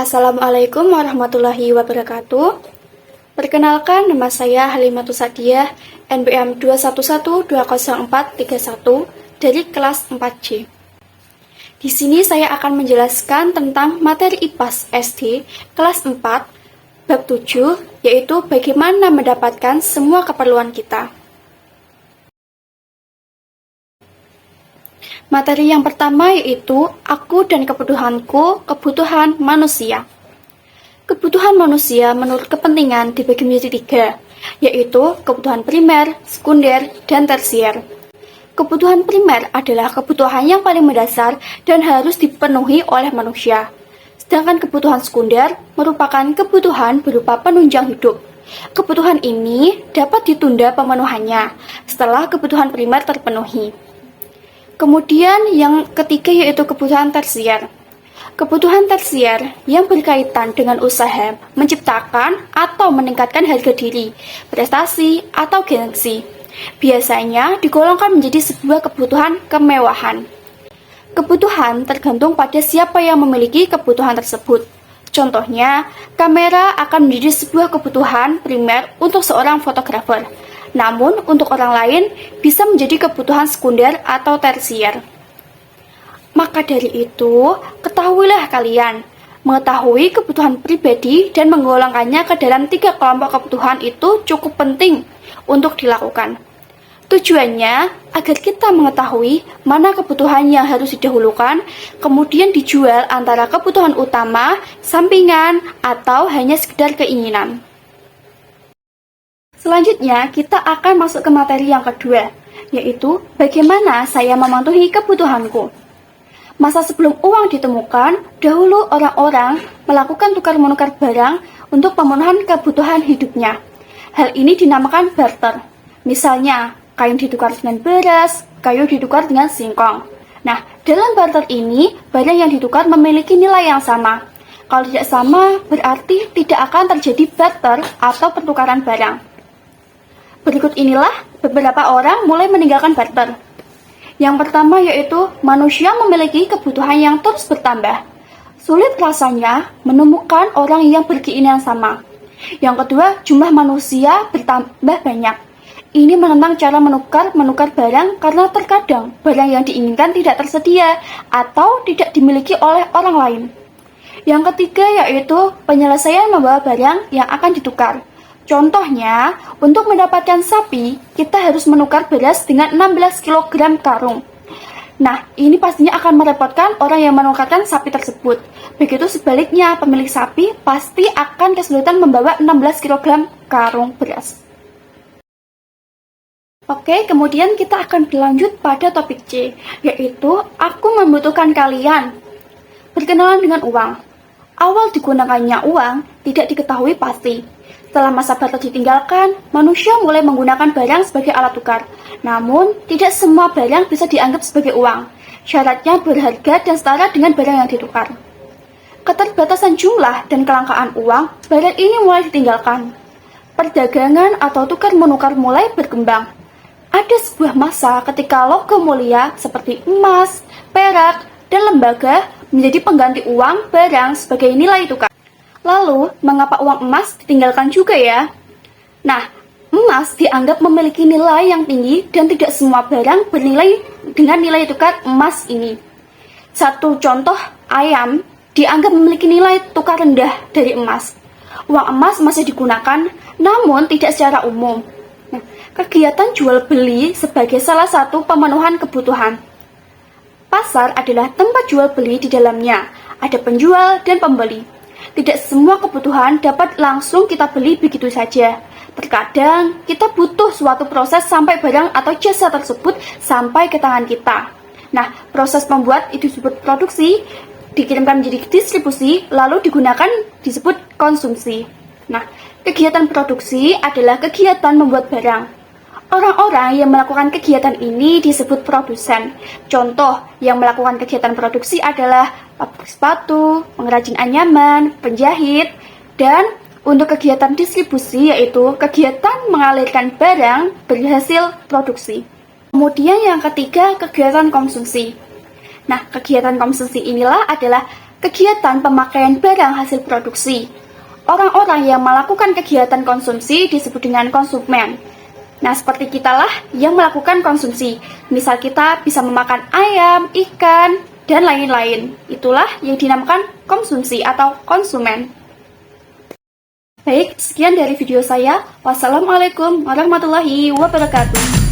Assalamualaikum warahmatullahi wabarakatuh. Perkenalkan, nama saya Halimatus Sadiah, NPM 211204131 dari kelas 4C. Di sini saya akan menjelaskan tentang materi IPAS SD kelas 4, bab 7, yaitu bagaimana mendapatkan semua keperluan kita. Materi yang pertama yaitu aku dan kebutuhanku, kebutuhan manusia. Kebutuhan manusia menurut kepentingan dibagi menjadi 3, yaitu kebutuhan primer, sekunder, dan tersier. Kebutuhan primer adalah kebutuhan yang paling mendasar dan harus dipenuhi oleh manusia. Sedangkan kebutuhan sekunder merupakan kebutuhan berupa penunjang hidup. Kebutuhan ini dapat ditunda pemenuhannya setelah kebutuhan primer terpenuhi. Kemudian yang ketiga yaitu kebutuhan tersier. Kebutuhan tersier yang berkaitan dengan usaha, menciptakan atau meningkatkan harga diri, prestasi, atau gengsi. Biasanya digolongkan menjadi sebuah kebutuhan kemewahan. Kebutuhan tergantung pada siapa yang memiliki kebutuhan tersebut. Contohnya, kamera akan menjadi sebuah kebutuhan primer untuk seorang fotografer. Namun, untuk orang lain bisa menjadi kebutuhan sekunder atau tersier. Maka dari itu, ketahuilah kalian, mengetahui kebutuhan pribadi dan menggolongkannya ke dalam 3 kelompok kebutuhan itu cukup penting untuk dilakukan. Tujuannya agar kita mengetahui mana kebutuhan yang harus didahulukan, kemudian dijual antara kebutuhan utama, sampingan, atau hanya sekedar keinginan. Selanjutnya, kita akan masuk ke materi yang kedua, yaitu bagaimana saya memenuhi kebutuhanku. Masa sebelum uang ditemukan, dahulu orang-orang melakukan tukar-menukar barang untuk pemenuhan kebutuhan hidupnya. Hal ini dinamakan barter. Misalnya, kain ditukar dengan beras, kayu ditukar dengan singkong. Nah, dalam barter ini, barang yang ditukar memiliki nilai yang sama. Kalau tidak sama, berarti tidak akan terjadi barter atau pertukaran barang. Berikut inilah beberapa orang mulai meninggalkan barter. Yang pertama yaitu manusia memiliki kebutuhan yang terus bertambah. Sulit rasanya menemukan orang yang berkeinginan sama. Yang kedua, jumlah manusia bertambah banyak. Ini menentang cara menukar barang karena terkadang barang yang diinginkan tidak tersedia atau tidak dimiliki oleh orang lain. Yang ketiga yaitu penyelesaian membawa barang yang akan ditukar. Contohnya, untuk mendapatkan sapi, kita harus menukar beras dengan 16 kg karung. Nah, ini pastinya akan merepotkan orang yang menukarkan sapi tersebut. Begitu sebaliknya, pemilik sapi pasti akan kesulitan membawa 16 kg karung beras. Oke, kemudian kita akan berlanjut pada topik C, yaitu aku membutuhkan kalian. Berkenalan dengan uang. Awal digunakannya uang tidak diketahui pasti. Setelah masa barter ditinggalkan, manusia mulai menggunakan barang sebagai alat tukar. Namun, tidak semua barang bisa dianggap sebagai uang. Syaratnya berharga dan setara dengan barang yang ditukar. Keterbatasan jumlah dan kelangkaan uang, barang ini mulai ditinggalkan. Perdagangan atau tukar-menukar mulai berkembang. Ada sebuah masa ketika logam mulia seperti emas, perak, dan lembaga menjadi pengganti uang barang sebagai nilai tukar. Lalu, mengapa uang emas ditinggalkan juga ya? Nah, emas dianggap memiliki nilai yang tinggi dan tidak semua barang bernilai dengan nilai tukar emas ini. Satu contoh, ayam dianggap memiliki nilai tukar rendah dari emas. Uang emas masih digunakan, namun tidak secara umum. Nah, kegiatan jual beli sebagai salah satu pemenuhan kebutuhan. Pasar adalah tempat jual beli, di dalamnya ada penjual dan pembeli. Tidak semua kebutuhan dapat langsung kita beli begitu saja. Terkadang kita butuh suatu proses sampai barang atau jasa tersebut sampai ke tangan kita. Nah, proses membuat itu disebut produksi, dikirimkan menjadi distribusi, lalu digunakan disebut konsumsi. Nah, kegiatan produksi adalah kegiatan membuat barang. Orang-orang yang melakukan kegiatan ini disebut produsen. Contoh yang melakukan kegiatan produksi adalah pabrik sepatu, pengrajin anyaman, penjahit, dan untuk kegiatan distribusi yaitu kegiatan mengalirkan barang berhasil produksi. Kemudian yang ketiga, kegiatan konsumsi. Nah, kegiatan konsumsi inilah adalah kegiatan pemakaian barang hasil produksi. Orang-orang yang melakukan kegiatan konsumsi disebut dengan konsumen. Nah, seperti kitalah yang melakukan konsumsi. Misal kita bisa memakan ayam, ikan, dan lain-lain. Itulah yang dinamakan konsumsi atau konsumen. Baik, sekian dari video saya. Wassalamualaikum warahmatullahi wabarakatuh.